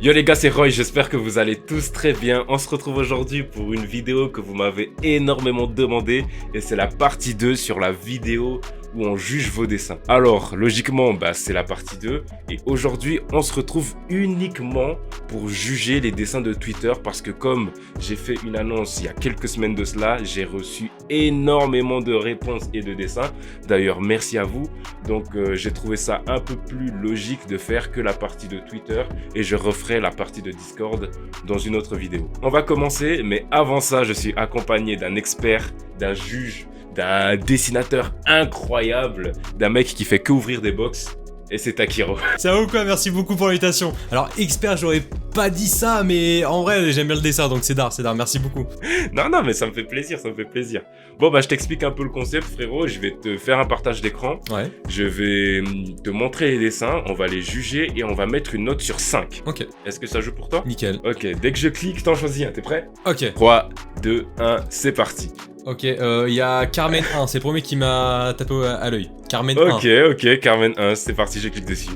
Yo les gars, c'est Roy, j'espère que vous allez tous très bien. On se retrouve aujourd'hui pour une vidéo que vous m'avez énormément demandé et c'est la partie 2 sur la vidéo où on juge vos dessins. Alors, logiquement, c'est la partie 2 et aujourd'hui, on se retrouve uniquement pour juger les dessins de Twitter parce que comme j'ai fait une annonce il y a quelques semaines de cela, j'ai reçu énormément de réponses et de dessins. D'ailleurs, merci à vous. Donc, j'ai trouvé ça un peu plus logique de faire que la partie de Twitter et je referai la partie de Discord dans une autre vidéo. On va commencer, mais avant ça, je suis accompagné d'un expert, d'un juge, d'un dessinateur incroyable, d'un mec qui fait que ouvrir des box. Et c'est Takiro. Ça va ou quoi? Merci beaucoup pour l'invitation. Alors, expert, j'aurais pas dit ça, mais en vrai, j'aime bien le dessin, donc c'est d'art, merci beaucoup. Non, mais ça me fait plaisir, ça me fait plaisir. Bon, je t'explique un peu le concept, frérot. Je vais te faire un partage d'écran. Ouais. Je vais te montrer les dessins, on va les juger et on va mettre une note sur 5. Ok. Est-ce que ça joue pour toi? Nickel. Ok, dès que je clique, t'en choisis un, t'es prêt? Ok. 3, 2, 1, c'est parti. Ok, y a Carmen 1, c'est le premier qui m'a tapé à l'œil. Carmen 1. Ok, Carmen 1, c'est parti, je clique dessus.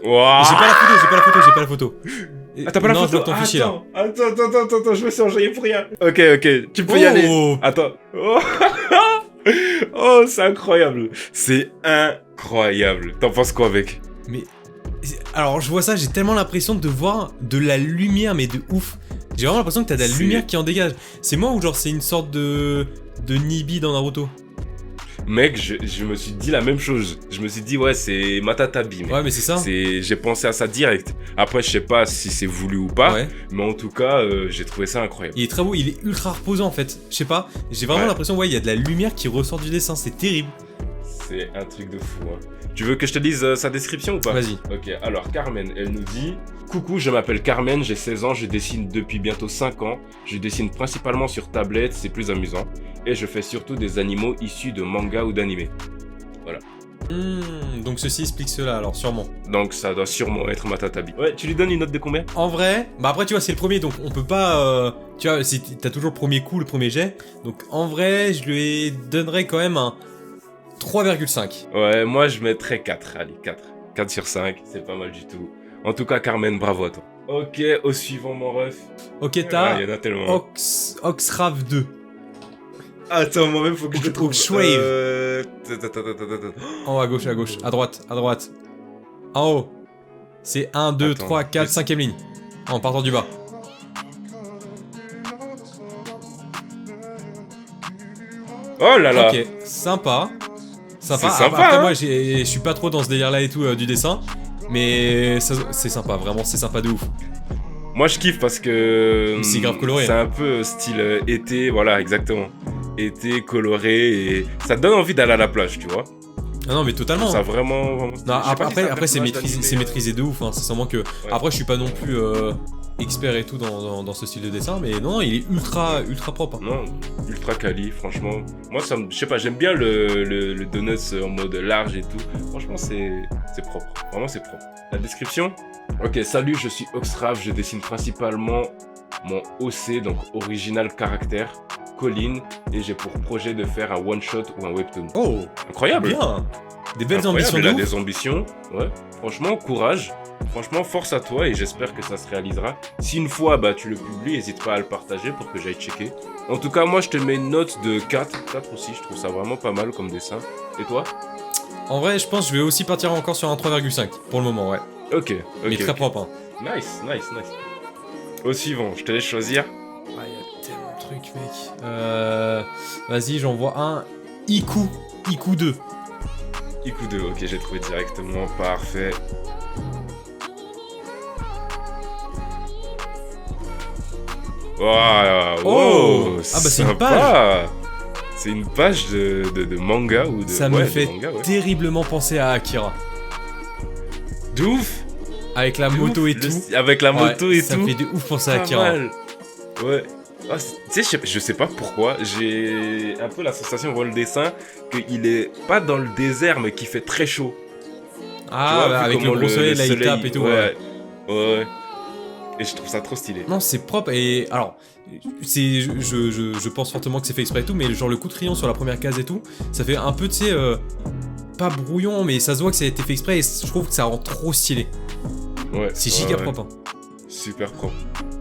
Waouh. J'ai pas la photo. Ah, t'as pas la photo? Non, je dois t'en fichier là. Attends, je me suis enjaillé pour rien. Ok, tu peux y aller. Attends. Oh, c'est incroyable. C'est incroyable. T'en penses quoi, mec? Mais... Alors, je vois ça, j'ai tellement l'impression de voir de la lumière, mais de ouf. J'ai vraiment l'impression que t'as de la lumière qui en dégage. C'est moi ou genre c'est une sorte de Nibi dans Naruto? Mec, je me suis dit la même chose. Je me suis dit, ouais, c'est Matatabi. Mec. Ouais, mais c'est ça. J'ai pensé à ça direct. Après, je sais pas si c'est voulu ou pas. Ouais. Mais en tout cas, j'ai trouvé ça incroyable. Il est très beau, il est ultra reposant en fait. Je sais pas, j'ai vraiment l'impression, il y a de la lumière qui ressort du dessin, c'est terrible. C'est un truc de fou, hein. Tu veux que je te lise sa description ou pas? Vas-y. Ok, alors Carmen, elle nous dit: coucou, je m'appelle Carmen, j'ai 16 ans, je dessine depuis bientôt 5 ans. Je dessine principalement sur tablette, c'est plus amusant. Et je fais surtout des animaux issus de manga ou d'animé. Voilà. Donc ceci explique cela alors, sûrement. Donc ça doit sûrement être Matatabi. Ouais, tu lui donnes une note de combien? En vrai, après tu vois, c'est le premier, donc on peut pas... tu vois, t'as toujours le premier coup, le premier jet. Donc en vrai, je lui donnerais quand même un 3,5. Ouais, moi je mettrais 4, allez, 4. 4 sur 5, c'est pas mal du tout. En tout cas, Carmen, bravo à toi. Ok, au suivant, mon ref. Ok, t'as... Il y en a tellement. Oxrave 2. Attends, moi-même, faut que je le trouve. Oxwave. En haut, à gauche, à droite. En haut. C'est 1, 2, 3, 4, 5ème ligne. En partant du bas. Oh là là. Ok, sympa. C'est sympa, Après, hein. moi, je suis pas trop dans ce délire-là et tout du dessin. Mais c'est sympa, vraiment, c'est sympa de ouf. Moi, je kiffe parce que... C'est grave coloré. C'est un peu style été, voilà, exactement. Été, coloré, et ça te donne envie d'aller à la plage, tu vois. Ah non, mais totalement. Ça vraiment... Non, après c'est maîtrisé de ouf, hein. C'est seulement que... Ouais. Après, je suis pas non plus expert et tout dans ce style de dessin, mais non, il est ultra propre. Hein. Non, ultra quali, franchement. Moi, je sais pas, j'aime bien le donuts en mode large et tout. Franchement, c'est propre. Vraiment, c'est propre. La description? Ok, salut, je suis Oxrave, je dessine principalement mon OC, donc original caractère, Colline, et j'ai pour projet de faire un one-shot ou un webtoon. Oh, incroyable! Bien! Des belles ambitions. Il a des ambitions, ouais. Franchement, courage. Franchement, force à toi et j'espère que ça se réalisera. Si une fois tu le publies, n'hésite pas à le partager pour que j'aille checker. En tout cas, moi je te mets une note de 4. 4 aussi, je trouve ça vraiment pas mal comme dessin. Et toi? En vrai, je pense que je vais aussi partir encore sur un 3,5 pour le moment, ouais. Ok. Mais très propre, hein. Nice. Au suivant, je te laisse choisir. Ah, il y a tellement de trucs, mec. Vas-y, j'envoie un Iku 2. Iku 2, ok, j'ai trouvé directement, parfait. Wow, oh, c'est une page. C'est une page de manga ou de... Ça me fait terriblement penser à Akira. De ouf. Avec la moto et tout. Avec la moto et tout. Ça me fait de ouf penser à Akira. Ouais. Ah, tu sais, je sais pas pourquoi, j'ai un peu la sensation, on voit le dessin, qu'il est pas dans le désert, mais qu'il fait très chaud. Ah, vois, avec le gros soleil, là, il tape et tout. Ouais. Et je trouve ça trop stylé. Non, c'est propre et alors, je pense fortement que c'est fait exprès et tout, mais genre le coup de crayon sur la première case et tout, ça fait un peu, tu sais, pas brouillon, mais ça se voit que ça a été fait exprès et je trouve que ça rend trop stylé. Ouais. C'est giga propre. Hein. Super propre.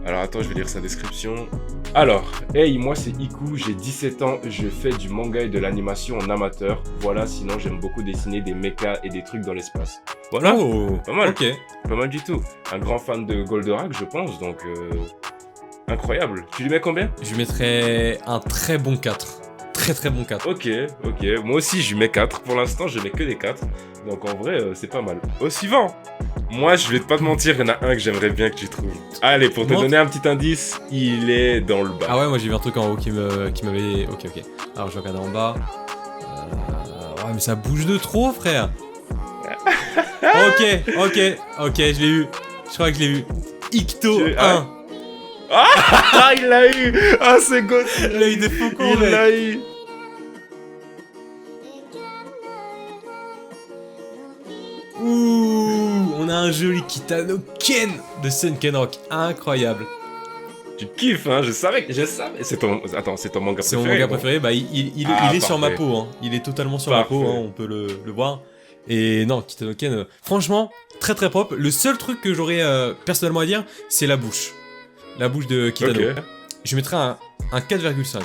Alors attends, je vais lire sa description. Alors, hey, moi c'est Iku, j'ai 17 ans, je fais du manga et de l'animation en amateur. Voilà, sinon j'aime beaucoup dessiner des mechas et des trucs dans l'espace. Voilà, Oh, pas mal. ok. Pas mal du tout. Un grand fan de Goldorak, je pense, donc incroyable. Tu lui mets combien? Je lui mettrais un très bon 4. Très bon 4. Ok. Moi aussi, je lui mets 4. Pour l'instant, je mets que des 4. Donc en vrai, c'est pas mal. Au suivant. Moi, je vais pas te mentir, il y en a un que j'aimerais bien que tu trouves. Allez, pour te donner un petit indice, il est dans le bas. Ah ouais, moi j'ai vu un truc en haut qui m'avait... Ok. Alors je regarde en bas. Ouais, mais ça bouge de trop, frère. Ok, je l'ai eu. Je crois que je l'ai eu. Icto 1. Ah, il l'a eu. Ah, c'est gosse. L'œil de faucon, Il l'a eu. Ouh, on a un joli Kitano Ken de Sunkenrock. Incroyable. Tu kiffes, hein, je savais. C'est ton... Attends, c'est ton manga C'est préféré. mon manga préféré, bah il est sur ma peau, hein. Il est totalement sur ma peau, hein, on peut le voir. Et non, Kitano Ken, franchement, très propre. Le seul truc que j'aurais personnellement à dire, c'est la bouche. La bouche de Kitano. Ok. Je mettrais un 4,5.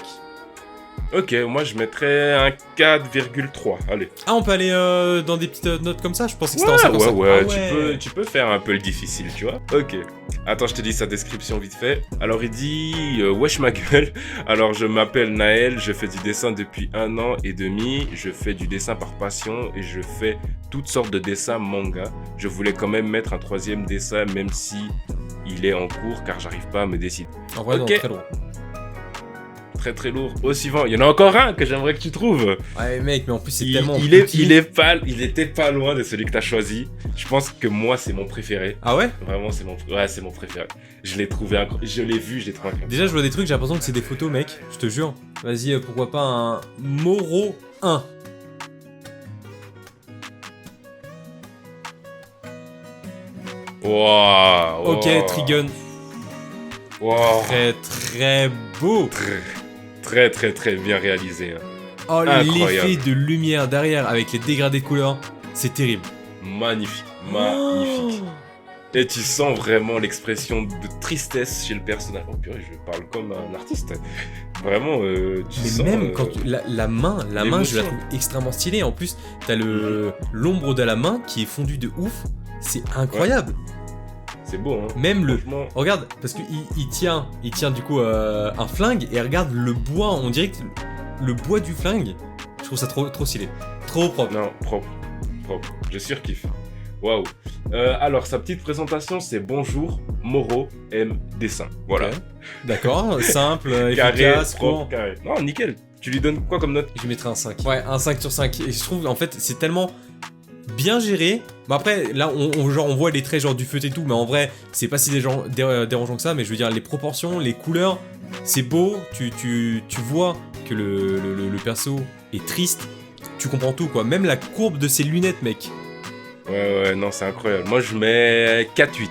Ok, moi je mettrais un 4,3. Allez. Ah, on peut aller dans des petites notes comme ça? Je pensais que c'était en 55. Ouais, Ah ouais. tu peux faire un peu le difficile, tu vois. Ok. Attends, je te dis sa description vite fait. Alors il dit wesh ma gueule. Alors je m'appelle Naël, je fais du dessin depuis 1 an et demi. Je fais du dessin par passion et je fais toutes sortes de dessins manga. Je voulais quand même mettre un 3e dessin même si il est en cours car j'arrive pas à me décider. En vrai, non, Ok. très lourd. Très lourd. Au suivant, il y en a encore un que j'aimerais que tu trouves. Ouais, mec, mais en plus, c'est Il tellement. il était pas loin de celui que t'as choisi. Je pense que moi, c'est mon préféré. Ah ouais? Vraiment, c'est mon préféré. Je l'ai trouvé incroyable. Je l'ai vu, je l'ai trouvé incroyable. Déjà, je vois des trucs, j'ai l'impression que c'est des photos, mec. Je te jure. Vas-y, pourquoi pas un Moro 1. Waouh. Ok, Trigun. Waouh. Très beau. Très bien réalisé. Hein. Oh, Incroyable. l'effet de lumière derrière avec les dégradés de couleurs, c'est terrible. Magnifique. Oh. Et tu sens vraiment l'expression de tristesse chez le personnage. Oh purée, je parle comme un artiste. Vraiment, tu Mais sens... même quand la main, je la l'émotion. trouve extrêmement stylée. En plus, t'as l'ombre de la main qui est fondue de ouf. C'est incroyable. C'est beau, hein. Même Franchement. regarde, parce qu'il il tient du coup un flingue et regarde le bois. On dirait que le bois du flingue, je trouve ça trop stylé, trop propre. Non, propre. Je surkiffe. Waouh. Alors, sa petite présentation, c'est bonjour, Moro aime dessin. Voilà. Ok. D'accord, simple, Carré, efficace, propre, court. carré. Non, nickel. Tu lui donnes quoi comme note? Je lui mettrais un 5. Ouais, un 5 sur 5. Et je trouve, en fait, c'est tellement bien géré. Bon, après, là, on voit les traits genre du feutre et tout, mais en vrai, c'est pas si dérangeant que ça. Mais je veux dire, les proportions, les couleurs, c'est beau. Tu vois que le perso est triste. Tu comprends tout, quoi. Même la courbe de ses lunettes, mec. Ouais, non, c'est incroyable. Moi, je mets 4,8.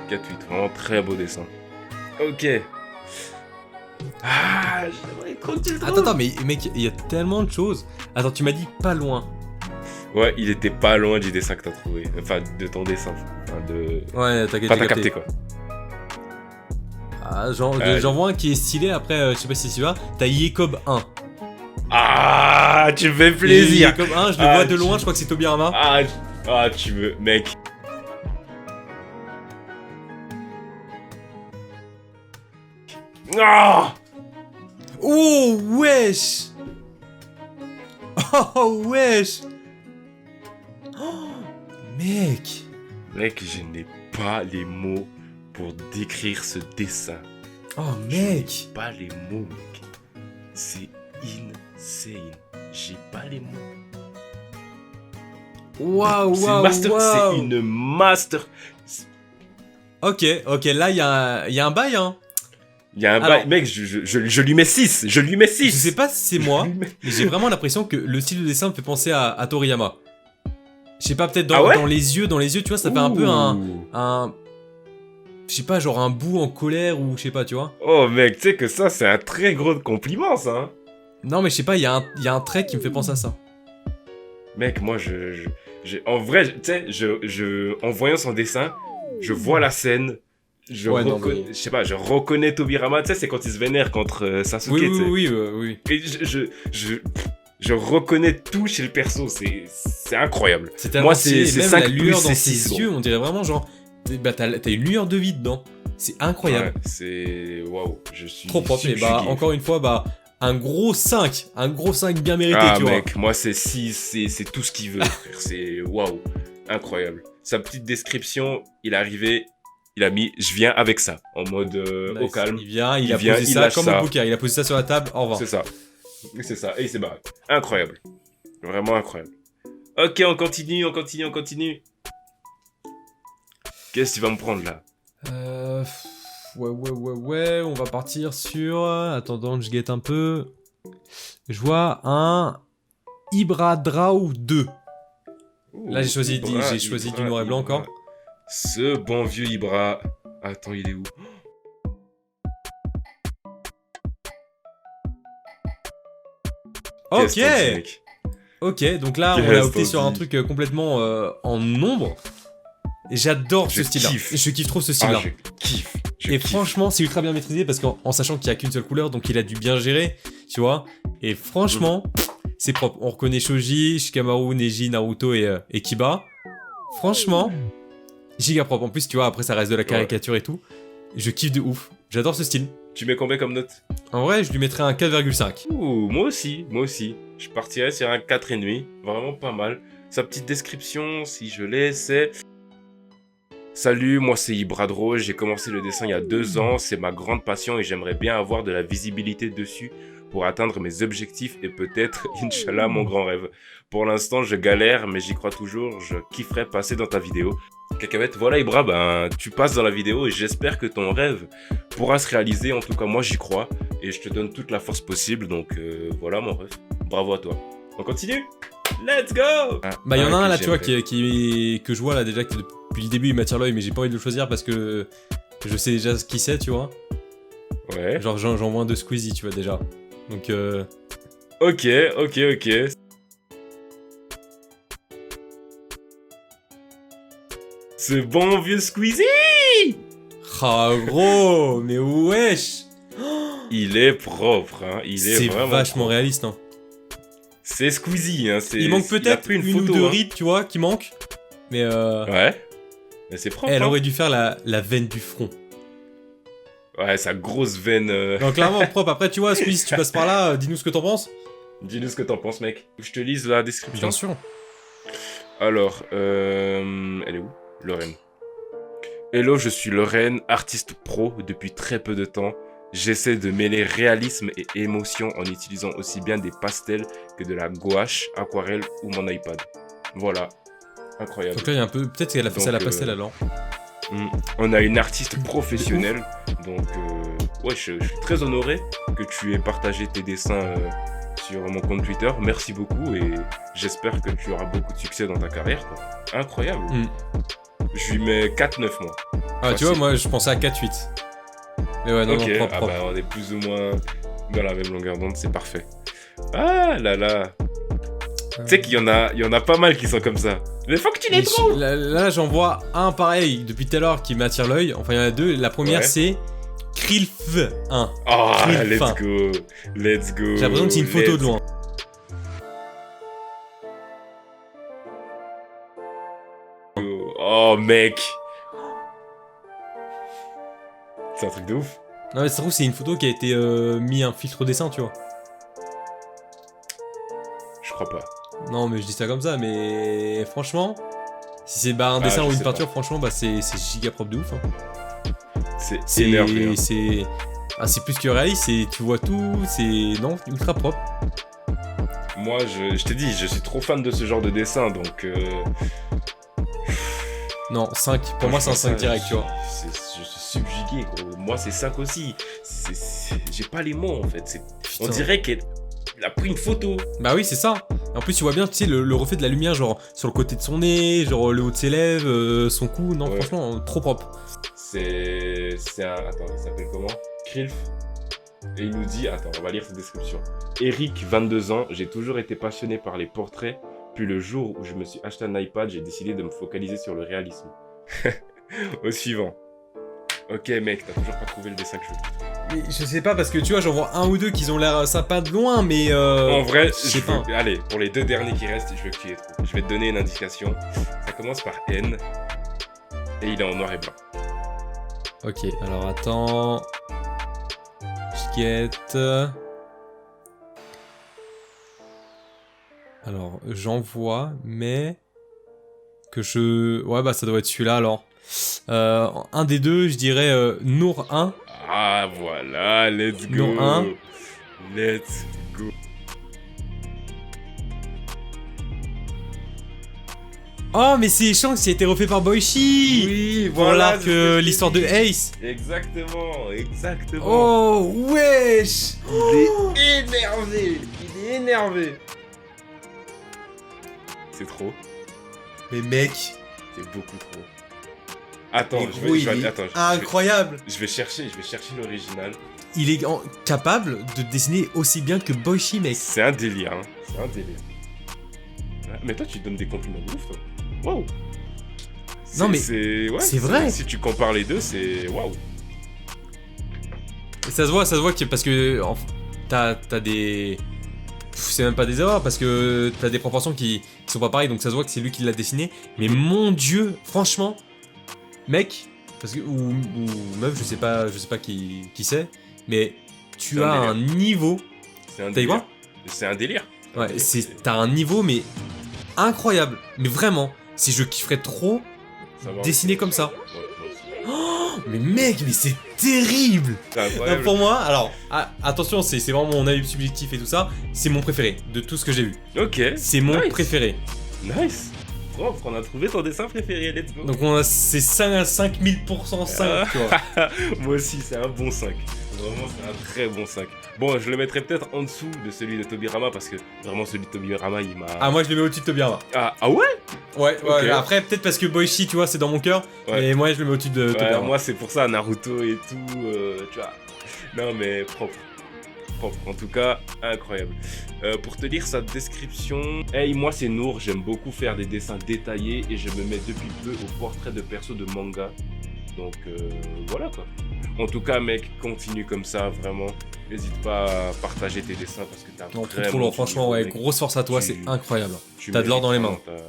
4,8, vraiment très beau dessin. Ok. Ah, j'aimerais continuer. Attends, mais mec, il y a tellement de choses. Attends, tu m'as dit pas loin. Ouais, il était pas loin du dessin que t'as trouvé. Enfin, de ton dessin. Enfin, de... Ouais, t'as Enfin, t'as capté, quoi. Ah, j'en vois un qui est stylé. Après, je sais pas si tu vas. T'as Yekob 1. Ah, tu me fais plaisir. Yekob 1, je le vois de loin. Je crois que c'est Tobirama. Ah, tu veux... Mec. Ah. Oh, wesh. Oh, wesh. Oh, mec. Mec, je n'ai pas les mots pour décrire ce dessin. Oh, mec. Pas les mots, mec. C'est insane. J'ai pas les mots. Waouh, C'est waouh, master. waouh. C'est une master. Ok, là, il y a un bail, hein. Il y a un Alors- bail. Mec, je lui mets 6. Je lui mets 6. Je sais pas si c'est moi, mais j'ai vraiment l'impression que le style de dessin me fait penser à Toriyama. Je sais pas, peut-être Ah ouais dans les yeux, tu vois, ça fait un peu un... Je je sais pas, genre un bout en colère ou je sais pas, tu vois. Oh mec, tu sais que ça, c'est un très gros compliment, ça. Hein. Non, mais je sais pas, il y a un trait qui me fait penser à ça. Mec, moi, en vrai, tu sais, en voyant son dessin, je vois la scène, Ouais, non, mais... je sais pas, je reconnais Tobirama, tu sais, c'est quand il se vénère contre Sasuke, Oui, tu sais. oui. Et je reconnais tout chez le perso, c'est incroyable. C'est tellement Moi, c'est même 5 la lueur plus, dans c'est ses 6. yeux, on dirait vraiment genre... Bah, t'as une lueur de vie dedans. C'est incroyable. Ouais, c'est... Waouh, je suis Trop propre. Et bah, subjugué. encore une fois, bah, un gros 5 bien mérité, Ah tu vois. mec, moi c'est 6, c'est tout ce qu'il veut, frère. C'est waouh, incroyable. Sa petite description, il est arrivé, il a mis « je viens avec ça » en mode au Nice. calme. Il a vient, posé il ça lâche comme ça. au poker. Il a posé ça sur la table, au revoir. C'est ça, et il s'est barré. Incroyable, vraiment incroyable. Ok, on continue. Qu'est-ce que tu vas me prendre là? Ouais, on va partir sur... Attendant que je guette un peu. Je vois un... Ibradrau 2. Là, j'ai choisi du noir et blanc encore. Ce bon vieux Ibra. Attends, il est où? Ok. Qu'est-ce qu'on dit, mec? Ok, donc là, on a opté sur un truc complètement en ombre. Et j'adore ce style-là. Je kiffe trop ce style-là. Je kiffe. Et franchement, c'est ultra bien maîtrisé parce qu'en sachant qu'il n'y a qu'une seule couleur, donc il a dû bien gérer, tu vois. Et franchement, c'est propre. On reconnaît Shoji, Shikamaru, Neji, Naruto et Kiba. Franchement, giga propre. En plus, tu vois, après ça reste de la caricature et tout. Je kiffe de ouf. J'adore ce style. Tu mets combien comme note? En vrai, je lui mettrais un 4,5. Ouh, moi aussi. Je partirais sur un 4,5. Vraiment pas mal. Sa petite description, si je l'ai, c'est... Salut, moi c'est Ibradro, j'ai commencé le dessin il y a 2 ans, c'est ma grande passion et j'aimerais bien avoir de la visibilité dessus pour atteindre mes objectifs et peut-être, Inch'Allah, mon grand rêve. Pour l'instant, je galère, mais j'y crois toujours, je kifferais passer dans ta vidéo. Cacahuète, voilà Ibra, ben, tu passes dans la vidéo et j'espère que ton rêve pourra se réaliser, en tout cas moi j'y crois et je te donne toute la force possible, donc voilà mon rêve, bravo à toi. On continue? Let's go! Bah y'en a un là, tu vois, que je vois là déjà, qui depuis le début il m'attire l'œil, mais j'ai pas envie de le choisir parce que je sais déjà qui c'est, tu vois. Ouais. Genre j'en vois un de Squeezie, tu vois déjà. Donc Ok. Ce bon vieux Squeezie! Ah gros, mais wesh! Il est propre, hein. Il est vraiment vachement propre. réaliste, hein. C'est Squeezie, hein. Il manque peut-être une photo, ou deux hein. rides, tu vois, qui manquent. Mais Ouais. Mais c'est propre. elle hein. aurait dû faire la veine du front. Ouais, sa grosse veine. Donc clairement propre. Après, tu vois, Squeeze, si tu passes par là, dis-nous ce que t'en penses. Dis-nous ce que t'en penses, mec. Je te lise la description. Bien sûr. Alors, elle est où? Lorraine. Hello, je suis Lorraine, artiste pro depuis très peu de temps. J'essaie de mêler réalisme et émotion en utilisant aussi bien des pastels que de la gouache, aquarelle ou mon iPad. Voilà. Incroyable. Donc là, il y a un peu... Peut-être qu'elle a fait ça à la pastel alors. On a une artiste professionnelle. Donc, ouais, je suis très honoré que tu aies partagé tes dessins sur mon compte Twitter. Merci beaucoup et j'espère que tu auras beaucoup de succès dans ta carrière. Quoi. Incroyable. Je lui mets 4-9 mois. Ah, Facile. tu vois, moi je pensais à 4-8. Mais ouais, non, ok, non, propre. bah, on est plus ou moins dans la même longueur d'onde, c'est parfait. Ah là là. Tu sais qu'il y en a pas mal qui sont comme ça. Mais faut que tu les trouves. Là, j'en vois un pareil depuis tout à l'heure qui m'attire l'œil. Enfin, il y en a deux. La première, c'est Krilf 1. Oh, Krilf let's go. J'ai l'impression que c'est une photo de loin. Oh, mec. C'est un truc de ouf. Non, mais ça se trouve, c'est une photo qui a été mis un filtre dessin, tu vois. Je crois pas. Non, mais je dis ça comme ça, mais franchement, si c'est un dessin ou une peinture, franchement, bah c'est giga propre de ouf. Hein. C'est énervé. Hein. C'est plus que réaliste, tu vois tout, c'est ultra propre. Moi, je t'ai dit, je suis trop fan de ce genre de dessin, donc... Non, 5. Pour moi, c'est un 5 direct, tu vois. Je suis subjugué, gros. Moi, c'est 5 aussi. J'ai pas les mots, en fait. On dirait qu'elle a pris une photo. Bah oui, c'est ça. En plus, tu vois bien, tu sais, le reflet de la lumière, genre sur le côté de son nez, genre le haut de ses lèvres, son cou. Non, Ouais. franchement, trop propre. C'est un... Attends, il s'appelle comment? Krilf. Et il nous dit... Attends, on va lire sa description. Eric, 22 ans, j'ai toujours été passionné par les portraits, puis le jour où je me suis acheté un iPad, j'ai décidé de me focaliser sur le réalisme. Au suivant. Ok mec, t'as toujours pas trouvé le dessin que je veux. Mais je sais pas, parce que tu vois, j'en vois un ou deux qui ont l'air sympas de loin, mais En vrai, je sais pas. Allez, pour les 2 derniers qui restent, je veux que tu les trouves. Je vais te donner une indication. Ça commence par N. Et il est en noir et blanc. Ok, alors attends... Je guette... Alors, j'en vois, mais... Que je... Ouais, bah ça doit être celui-là, alors. Un des deux, je dirais Nour 1. Ah voilà, let's go. Nour 1. Let's go. Oh, mais c'est Shanks qui a été refait par Boichi. Oui, Pour voilà. l'arc, c'est ce que je t'ai l'histoire de dit. Ace. Exactement, exactement. Oh, wesh. Il est énervé. Il est énervé. C'est trop. Mais mec, C'est beaucoup trop. Attends, mais je gros, vais, il est attends, incroyable. je vais chercher l'original. Il est capable de dessiner aussi bien que Boichi, mec. C'est un délire, hein. C'est un délire. Mais toi, tu donnes des compliments de ouf, toi. Waouh. Non, mais c'est vrai. Si tu compares les deux, c'est waouh. Et ça se voit que parce que t'as des... C'est même pas des erreurs, parce que t'as des proportions qui sont pas pareilles, donc ça se voit que c'est lui qui l'a dessiné. Mais mon dieu, franchement, mec, parce que, ou meuf, je sais pas qui c'est, mais tu C'est as un un niveau, C'est un T'as dit délire. quoi? C'est un délire. ouais, t'as un niveau, mais incroyable, mais vraiment, si je kifferais trop Savoir- dessiner comme ça. Ouais, moi aussi. Oh, mais mec, mais c'est terrible. C'est Non, incroyable. pour moi, alors, attention, c'est vraiment mon avis subjectif et tout ça, c'est mon préféré de tout ce que j'ai vu. Ok. C'est mon Nice. préféré. Nice. Oh, on a trouvé ton dessin préféré, let's go. Donc c'est 5000% 5, tu vois. Moi aussi, c'est un bon 5. Vraiment, c'est un très bon 5. Bon, je le mettrais peut-être en dessous de celui de Tobirama parce que vraiment, celui de Tobirama, il m'a. Ah, moi je le mets au-dessus de Tobirama. Ah ouais? Ouais, Ok. après peut-être parce que Boichi, tu vois, c'est dans mon cœur, Ouais. mais moi je le mets au-dessus de Ouais, Tobirama. moi, c'est pour ça, Naruto et tout, tu vois. Non, mais propre. Propre. En tout cas, incroyable. Pour te lire sa description, hey, moi, c'est Nour. J'aime beaucoup faire des dessins détaillés et je me mets depuis peu au portrait de perso de manga. Donc, voilà quoi. En tout cas, mec, continue comme ça, vraiment. N'hésite pas à partager tes dessins parce que t'as Non, vraiment trop lourd, du franchement, niveau, ouais, mec. grosse force à toi, Tu- c'est incroyable. Tu T'as de l'or dans les mains. mérites vraiment,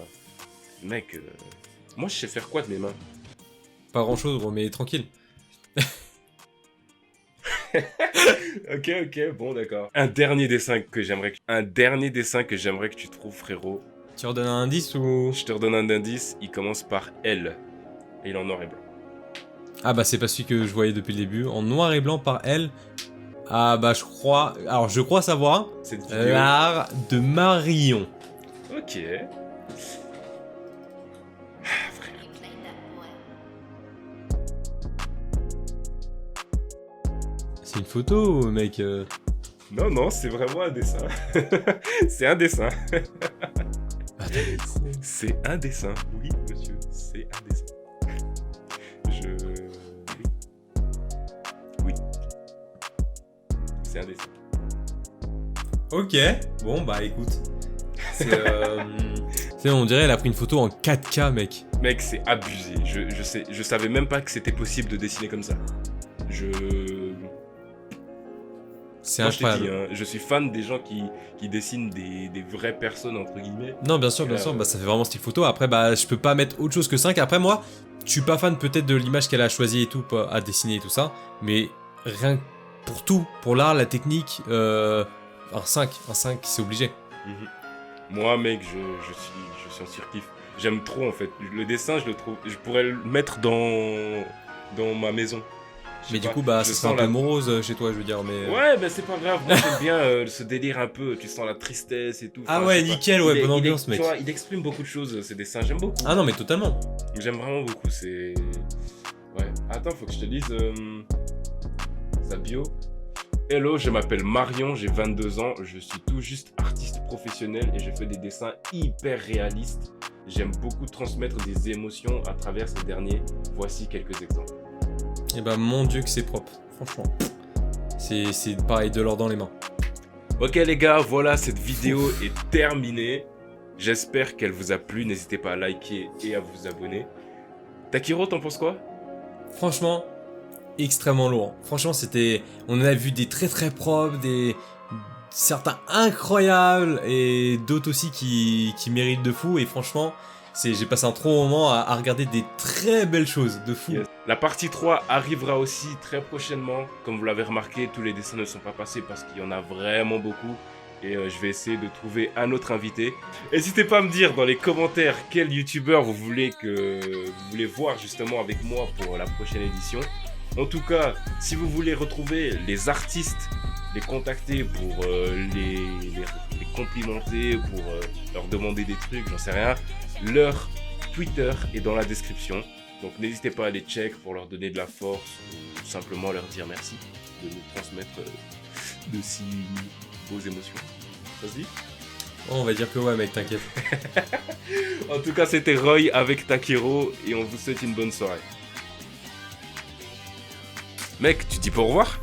Mec, moi, je sais faire quoi de mes mains? Pas grand-chose, gros, mais tranquille. Ok, bon, d'accord. Un dernier dessin que j'aimerais que tu trouves, frérot. Tu redonnes un indice ou... Je te redonne un indice, il commence par L. Et il est en noir et blanc. Ah bah c'est pas celui que je voyais depuis le début. En noir et blanc par elle. Ah bah je crois... Alors je crois savoir. Cette vidéo. L'art de Marion. Ok. C'est une photo, mec. Non, c'est vraiment un dessin. C'est un dessin. C'est un dessin. Oui, monsieur, c'est un dessin. Oui. C'est un dessin. Ok. Bon bah écoute. C'est... Tu sais, on dirait elle a pris une photo en 4K, mec. Mec, c'est abusé. Je savais même pas que c'était possible de dessiner comme ça. C'est Moi, je t'ai incroyable. dit, hein, je suis fan des gens qui dessinent des vraies personnes, entre guillemets. Non, bien sûr, bah ça fait vraiment style photo. Après, bah je peux pas mettre autre chose que 5. Après, moi, je suis pas fan peut-être de l'image qu'elle a choisie et tout, à dessiner et tout ça. Mais rien que pour tout, pour l'art, la technique, un 5, c'est obligé. Moi, mec, je suis en surkiff. J'aime trop, en fait. Le dessin, je pourrais le mettre dans ma maison. Je sais Mais du pas, coup, bah, je ça serait un sens peu la- morose chez toi, je veux dire, mais... Ouais, bah c'est pas grave. Moi, j'aime bien ce délire un peu. Tu sens la tristesse et tout. Ah Enfin, ouais, je sais pas. nickel, ouais, Il est- bonne il est- ambiance, mec. Tu vois, il exprime beaucoup de choses, ces dessins. J'aime beaucoup. Ah non, mais totalement. J'aime vraiment beaucoup. C'est. Ouais. Attends, faut que je te lise sa bio. Hello, je m'appelle Marion, j'ai 22 ans. Je suis tout juste artiste professionnel et je fais des dessins hyper réalistes. J'aime beaucoup transmettre des émotions à travers ces derniers. Voici quelques exemples. Et bah mon dieu que c'est propre, franchement. C'est pareil, de l'or dans les mains. Ok les gars, voilà, cette vidéo est terminée. J'espère qu'elle vous a plu. N'hésitez pas à liker et à vous abonner. Takiro, t'en penses quoi? Franchement, extrêmement lourd. Franchement, on en a vu des très très propres, certains incroyables et d'autres aussi qui méritent de fou. Et franchement, j'ai passé un trop bon moment à regarder des très belles choses de fou. Yes. La partie 3 arrivera aussi très prochainement. Comme vous l'avez remarqué, tous les dessins ne sont pas passés parce qu'il y en a vraiment beaucoup. Et je vais essayer de trouver un autre invité. N'hésitez pas à me dire dans les commentaires quel youtubeur vous voulez voir justement avec moi pour la prochaine édition. En tout cas, si vous voulez retrouver les artistes, les contacter pour les complimenter, pour leur demander des trucs, j'en sais rien, leur Twitter est dans la description. Donc n'hésitez pas à les check pour leur donner de la force ou tout simplement leur dire merci de nous transmettre de si beaux émotions. Ça se dit? Oh, on va dire que ouais mec, t'inquiète. En tout cas, c'était Roy avec Takiro et on vous souhaite une bonne soirée. Mec, tu dis pas au revoir?